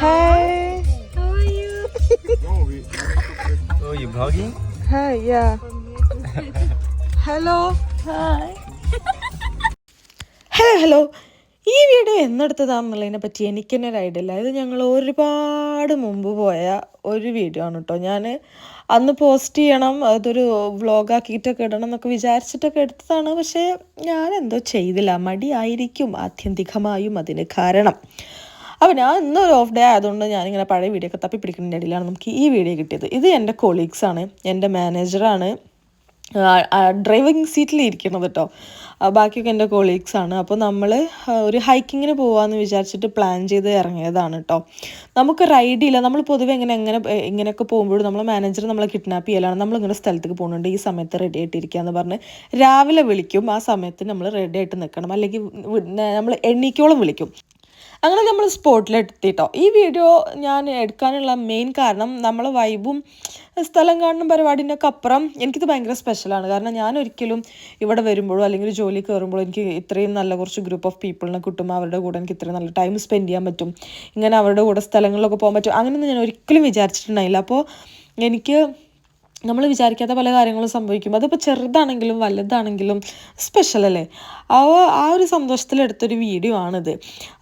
Hi. How are you? Oh, you vlogging? Hi, yeah. Hello. Hi. Hello ഈ video എന്നെടുത്തതാണെന്നുള്ളതിനെ പറ്റി എനിക്ക് തന്നെ ഒരു ഐഡിയ ഇല്ല. ഇത് ഞങ്ങൾ ഒരുപാട് മുമ്പ് പോയ ഒരു വീഡിയോ ആണ് കേട്ടോ. ഞാൻ അന്ന് പോസ്റ്റ് ചെയ്യണം, അതൊരു വ്ളോഗാക്കിയിട്ടൊക്കെ ഇടണം എന്നൊക്കെ വിചാരിച്ചിട്ടൊക്കെ എടുത്തതാണ്. പക്ഷേ ഞാനെന്തോ ചെയ്തില്ല, മടിയായിരിക്കും ആത്യന്തികമായും അതിന് കാരണം. അപ്പോൾ ഞാൻ ഇന്നൊരു ഓഫ് ഡേ ആയതുകൊണ്ട് ഞാനിങ്ങനെ പഴയ വീഡിയോ ഒക്കെ തപ്പി പിടിക്കുന്നതിൻ്റെ ഇടയിലാണ് നമുക്ക് ഈ വീഡിയോ കിട്ടിയത്. ഇത് എൻ്റെ കൊളീഗ്സാണ്, എൻ്റെ മാനേജറാണ് ഡ്രൈവിംഗ് സീറ്റിൽ ഇരിക്കുന്നത് കേട്ടോ. ബാക്കിയൊക്കെ എൻ്റെ കൊളീഗ്സാണ്. അപ്പോൾ നമ്മൾ ഒരു ഹൈക്കിങ്ങിന് പോകാമെന്ന് വിചാരിച്ചിട്ട് പ്ലാൻ ചെയ്ത് ഇറങ്ങിയതാണ് കേട്ടോ. നമുക്കൊരു ഐഡിയ ഇല്ല. നമ്മൾ പൊതുവെ ഇങ്ങനെയൊക്കെ പോകുമ്പോഴും നമ്മൾ മാനേജർ നമ്മളെ കിഡ്നാപ്പ് ചെയ്യലാണ്. നമ്മളിങ്ങനെ സ്ഥലത്തേക്ക് പോകുന്നുണ്ട്, ഈ സമയത്ത് റെഡി ആയിട്ടിരിക്കുക എന്ന് പറഞ്ഞ് രാവിലെ വിളിക്കും. ആ സമയത്ത് നമ്മൾ റെഡി ആയിട്ട് നിൽക്കണം, അല്ലെങ്കിൽ നമ്മൾ എണ്ണീക്കോളം വിളിക്കും. അങ്ങനെ നമ്മൾ സ്പോട്ടിലെത്തിട്ടോ. ഈ വീഡിയോ ഞാൻ എടുക്കാനുള്ള മെയിൻ കാരണം നമ്മളെ വൈബും സ്ഥലം കാണുന്ന പരിപാടിൻ്റെ ഒക്കെ അപ്പുറം എനിക്കിത് ഭയങ്കര സ്പെഷ്യലാണ്. കാരണം ഞാൻ ഒരിക്കലും ഇവിടെ വരുമ്പോഴോ അല്ലെങ്കിൽ ജോലി കയറുമ്പോഴോ എനിക്ക് ഇത്രയും നല്ല കുറച്ച് ഗ്രൂപ്പ് ഓഫ് പീപ്പിളിനെ കിട്ടുമ്പോൾ അവരുടെ കൂടെ എനിക്ക് ഇത്രയും നല്ല ടൈം സ്പെൻഡ് ചെയ്യാൻ പറ്റും, ഇങ്ങനെ അവരുടെ കൂടെ സ്ഥലങ്ങളിലൊക്കെ പോകാൻ പറ്റും, അങ്ങനെയൊന്നും ഞാൻ ഒരിക്കലും വിചാരിച്ചിട്ടുണ്ടായില്ല. അപ്പോൾ എനിക്ക് നമ്മൾ വിചാരിക്കാത്ത പല കാര്യങ്ങളും സംഭവിക്കും. അതിപ്പോൾ ചെറുതാണെങ്കിലും വലുതാണെങ്കിലും സ്പെഷ്യൽ അല്ലേ. ആ ഒരു സന്തോഷത്തിലെടുത്തൊരു വീഡിയോ ആണിത്.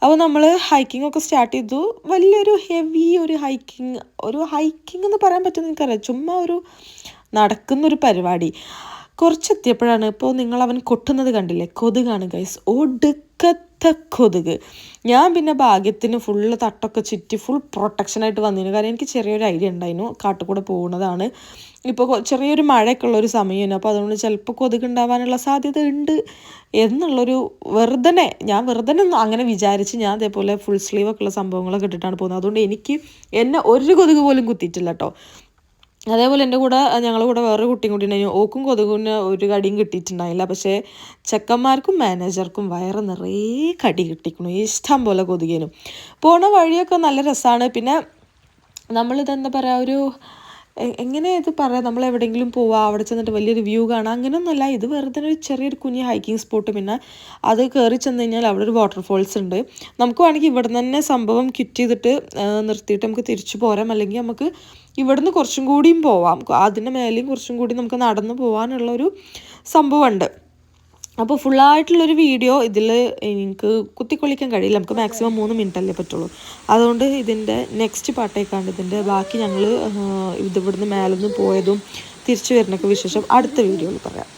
അപ്പോൾ നമ്മൾ ഹൈക്കിംഗ് ഒക്കെ സ്റ്റാർട്ട് ചെയ്തു. വലിയൊരു ഹെവി ഒരു ഹൈക്കിംഗ് എന്ന് പറയാൻ പറ്റുമെന്ന് എനിക്കറിയാം, ചുമ്മാ ഒരു നടക്കുന്നൊരു പരിപാടി. കുറച്ചെത്തിയപ്പോഴാണ് ഇപ്പോൾ അവൻ കൊട്ടുന്നത് കണ്ടില്ലേ, കൊതുകാണ് ഗൈസ്, ഒടുക്കത്തെ കൊതുക്. ഞാൻ പിന്നെ ഭാഗ്യത്തിന് ഫുള്ള് തട്ടൊക്കെ ചുറ്റി ഫുൾ പ്രൊട്ടക്ഷനായിട്ട് വന്നിരുന്നു. കാരണം എനിക്ക് ചെറിയൊരു ഐഡിയ ഉണ്ടായിരുന്നു, കാട്ടിൽ പോകുന്നതാണ്, ഇപ്പോൾ ചെറിയൊരു മഴയൊക്കെ ഉള്ളൊരു സമയമാണ്. അപ്പോൾ അതുകൊണ്ട് ചിലപ്പോൾ കൊതുക് ഉണ്ടാവാനുള്ള സാധ്യത ഉണ്ട് എന്നുള്ളൊരു ഞാൻ വെറുതെ അങ്ങനെ വിചാരിച്ച് ഞാൻ അതേപോലെ ഫുൾ സ്ലീവൊക്കെ ഉള്ള സംഭവങ്ങളൊക്കെ ഇട്ടിട്ടാണ് പോകുന്നത്. അതുകൊണ്ട് എന്നെ ഒരു കൊതുക് പോലും കുത്തിയിട്ടില്ല കേട്ടോ. അതേപോലെ എൻ്റെ കൂടെ ഞങ്ങളുടെ കൂടെ വേറൊരു കുട്ടിയും കൂടി ഉണ്ടായിരുന്നു. ഓക്കും കൊതുകിന് ഒരു കടിയും കിട്ടിയിട്ടുണ്ടായില്ല. പക്ഷേ ചെക്കന്മാർക്കും മാനേജർക്കും വയറ് നിറയെ കടി കിട്ടിക്കണു, ഇഷ്ടം പോലെ കൊതുകിനും. പോണ വഴിയൊക്കെ നല്ല രസമാണ്. പിന്നെ നമ്മളിതെന്താ പറയുക, എങ്ങനെ ഇത് പറയാം, നമ്മൾ എവിടെയെങ്കിലും പോവുക, അവിടെ ചെന്നിട്ട് വലിയൊരു വ്യൂ കാണാം, അങ്ങനെയൊന്നുമല്ല. ഇത് വെറുതെ ഒരു ചെറിയൊരു കുഞ്ഞ് ഹൈക്കിംഗ് സ്പോട്ട്. പിന്നെ അത് കയറി ചെന്ന് കഴിഞ്ഞാൽ അവിടെ ഒരു വാട്ടർഫോൾസ് ഉണ്ട്. നമുക്ക് വേണമെങ്കിൽ ഇവിടെ തന്നെ സംഭവം ക്വിറ്റ് ചെയ്തിട്ട് നിർത്തിയിട്ട് നമുക്ക് തിരിച്ചു പോരാം, അല്ലെങ്കിൽ നമുക്ക് ഇവിടുന്ന് കുറച്ചും കൂടിയും പോവാം. അതിൻ്റെ മേലെയും കുറച്ചും കൂടി നമുക്ക് നടന്നു പോകാനുള്ളൊരു സംഭവമുണ്ട്. അപ്പോൾ ഫുള്ളായിട്ടുള്ളൊരു വീഡിയോ ഇതിൽ എനിക്ക് കുത്തിക്കൊള്ളിക്കാൻ കഴിയില്ല. നമുക്ക് മാക്സിമം 3 മിനിറ്റ് അല്ലേ പറ്റുള്ളൂ. അതുകൊണ്ട് ഇതിൻ്റെ നെക്സ്റ്റ് പാർട്ടേക്കാണ്ട് ഇതിൻ്റെ ബാക്കി ഞങ്ങൾ ഇവിടുന്ന് മേലെ നിന്ന് പോയതും തിരിച്ചു വരുന്നൊക്കെ വിശേഷം അടുത്ത വീഡിയോയിൽ പറയാം.